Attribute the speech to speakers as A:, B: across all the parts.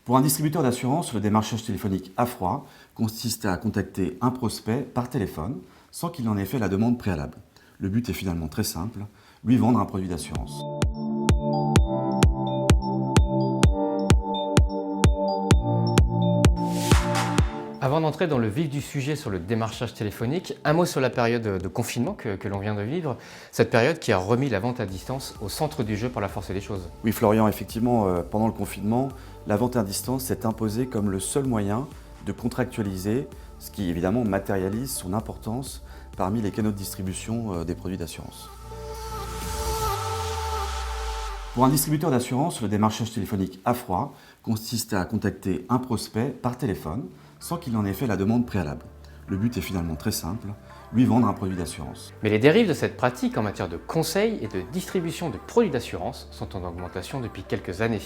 A: Pour un distributeur d'assurance, le démarchage téléphonique à froid consiste à contacter un prospect par téléphone sans qu'il en ait fait la demande préalable. Le but est finalement très simple, lui vendre un produit d'assurance.
B: Avant d'entrer dans le vif du sujet sur le démarchage téléphonique, un mot sur la période de confinement que l'on vient de vivre, cette période qui a remis la vente à distance au centre du jeu par la force des choses.
A: Oui Florian, effectivement, pendant le confinement, la vente à distance s'est imposée comme le seul moyen de contractualiser, ce qui évidemment matérialise son importance parmi les canaux de distribution des produits d'assurance. Pour un distributeur d'assurance, le démarchage téléphonique à froid consiste à contacter un prospect par téléphone sans qu'il en ait fait la demande préalable. Le but est finalement très simple, lui vendre un produit d'assurance.
B: Mais les dérives de cette pratique en matière de conseil et de distribution de produits d'assurance sont en augmentation depuis quelques années.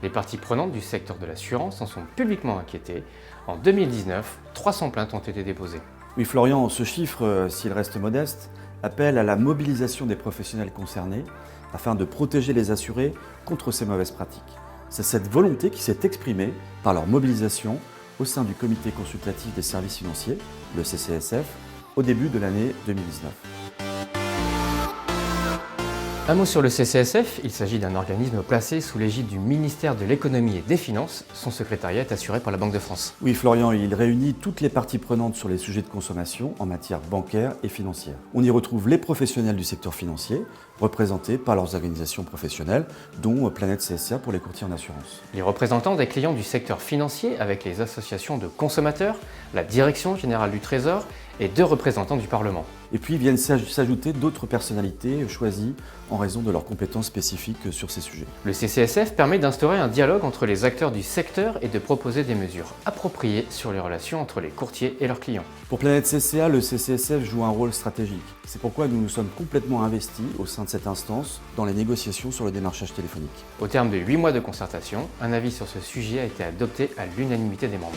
B: Les parties prenantes du secteur de l'assurance en sont publiquement inquiétées. En 2019, 300 plaintes ont été déposées.
A: Oui Florian, ce chiffre, s'il reste modeste, appelle à la mobilisation des professionnels concernés afin de protéger les assurés contre ces mauvaises pratiques. C'est cette volonté qui s'est exprimée par leur mobilisation au sein du Comité consultatif des services financiers, le CCSF, au début de l'année 2019.
B: Un mot sur le CCSF, il s'agit d'un organisme placé sous l'égide du ministère de l'économie et des finances. Son secrétariat est assuré par la Banque de France.
A: Oui Florian, il réunit toutes les parties prenantes sur les sujets de consommation en matière bancaire et financière. On y retrouve les professionnels du secteur financier, représentés par leurs organisations professionnelles, dont Planète CSA pour les courtiers en assurance.
B: Les représentants des clients du secteur financier avec les associations de consommateurs, la Direction générale du Trésor et 2 représentants du Parlement.
A: Et puis viennent s'ajouter d'autres personnalités choisies en raison de leurs compétences spécifiques sur ces sujets.
B: Le CCSF permet d'instaurer un dialogue entre les acteurs du secteur et de proposer des mesures appropriées sur les relations entre les courtiers et leurs clients.
A: Pour Planète CCA, le CCSF joue un rôle stratégique. C'est pourquoi nous nous sommes complètement investis au sein de cette instance dans les négociations sur le démarchage téléphonique.
B: Au terme de 8 mois de concertation, un avis sur ce sujet a été adopté à l'unanimité des membres.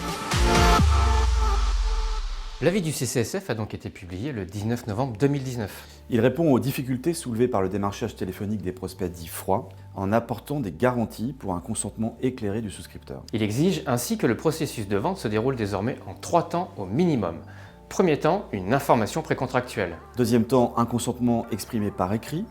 B: L'avis du CCSF a donc été publié le 19 novembre 2019.
A: Il répond aux difficultés soulevées par le démarchage téléphonique des prospects dits froids en apportant des garanties pour un consentement éclairé du souscripteur.
B: Il exige ainsi que le processus de vente se déroule désormais en 3 temps au minimum. Premier temps, une information précontractuelle.
A: Deuxième temps, un consentement exprimé par écrit,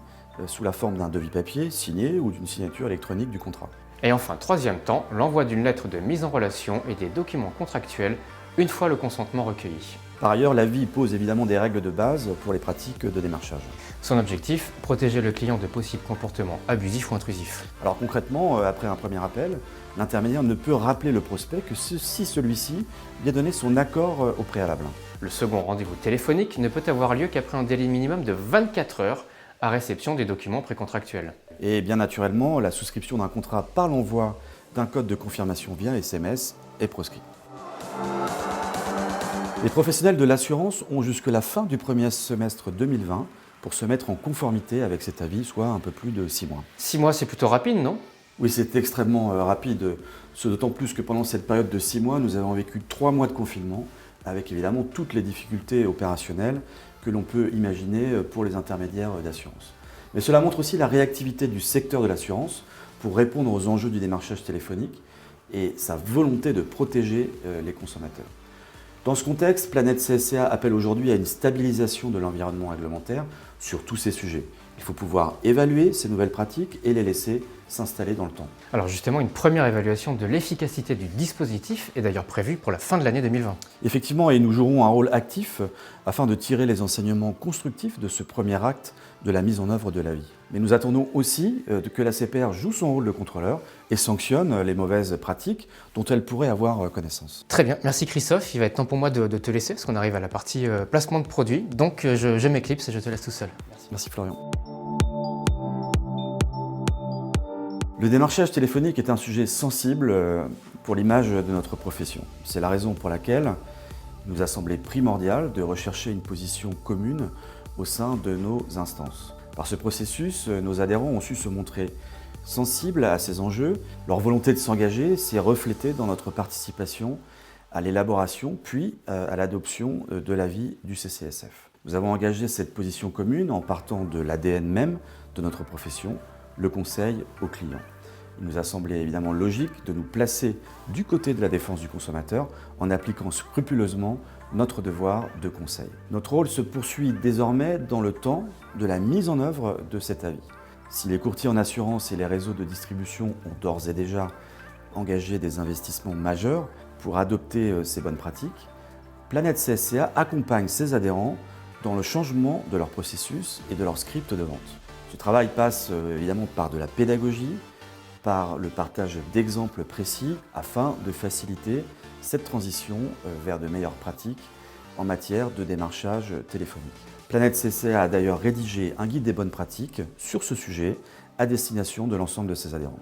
A: sous la forme d'un devis papier signé ou d'une signature électronique du contrat.
B: Et enfin, troisième temps, l'envoi d'une lettre de mise en relation et des documents contractuels une fois le consentement recueilli.
A: Par ailleurs, l'avis pose évidemment des règles de base pour les pratiques de démarchage.
B: Son objectif, protéger le client de possibles comportements abusifs ou intrusifs.
A: Alors concrètement, après un premier appel, l'intermédiaire ne peut rappeler le prospect que si celui-ci lui a donné son accord au préalable.
B: Le second rendez-vous téléphonique ne peut avoir lieu qu'après un délai minimum de 24 heures à réception des documents précontractuels.
A: Et bien naturellement, la souscription d'un contrat par l'envoi d'un code de confirmation via SMS est proscrit. Les professionnels de l'assurance ont jusque la fin du premier semestre 2020 pour se mettre en conformité avec cet avis, soit un peu plus de 6 mois.
B: 6 mois, c'est plutôt rapide, non?
A: Oui, c'est extrêmement rapide, ce d'autant plus que pendant cette période de 6 mois, nous avons vécu 3 mois de confinement, avec évidemment toutes les difficultés opérationnelles que l'on peut imaginer pour les intermédiaires d'assurance. Mais cela montre aussi la réactivité du secteur de l'assurance pour répondre aux enjeux du démarchage téléphonique et sa volonté de protéger les consommateurs. Dans ce contexte, Planète CSA appelle aujourd'hui à une stabilisation de l'environnement réglementaire sur tous ces sujets. Il faut pouvoir évaluer ces nouvelles pratiques et les laisser s'installer dans le temps.
B: Alors justement, une première évaluation de l'efficacité du dispositif est d'ailleurs prévue pour la fin de l'année 2020.
A: Effectivement, et nous jouerons un rôle actif afin de tirer les enseignements constructifs de ce premier acte de la mise en œuvre de l'avis. Mais nous attendons aussi que la CPR joue son rôle de contrôleur et sanctionne les mauvaises pratiques dont elle pourrait avoir connaissance.
B: Très bien, merci Christophe. Il va être temps pour moi de te laisser parce qu'on arrive à la partie placement de produits. Donc je m'éclipse et je te laisse tout seul.
A: Merci Florian. Le démarchage téléphonique est un sujet sensible pour l'image de notre profession. C'est la raison pour laquelle il nous a semblé primordial de rechercher une position commune au sein de nos instances. Par ce processus, nos adhérents ont su se montrer sensibles à ces enjeux. Leur volonté de s'engager s'est reflétée dans notre participation à l'élaboration puis à l'adoption de l'avis du CCSF. Nous avons engagé cette position commune en partant de l'ADN même de notre profession, le conseil aux clients. Il nous a semblé évidemment logique de nous placer du côté de la défense du consommateur en appliquant scrupuleusement notre devoir de conseil. Notre rôle se poursuit désormais dans le temps de la mise en œuvre de cet avis. Si les courtiers en assurance et les réseaux de distribution ont d'ores et déjà engagé des investissements majeurs pour adopter ces bonnes pratiques, Planète CSCA accompagne ses adhérents dans le changement de leur processus et de leur script de vente. Ce travail passe évidemment par de la pédagogie, par le partage d'exemples précis afin de faciliter cette transition vers de meilleures pratiques en matière de démarchage téléphonique. Planète CSCA a d'ailleurs rédigé un guide des bonnes pratiques sur ce sujet à destination de l'ensemble de ses adhérents.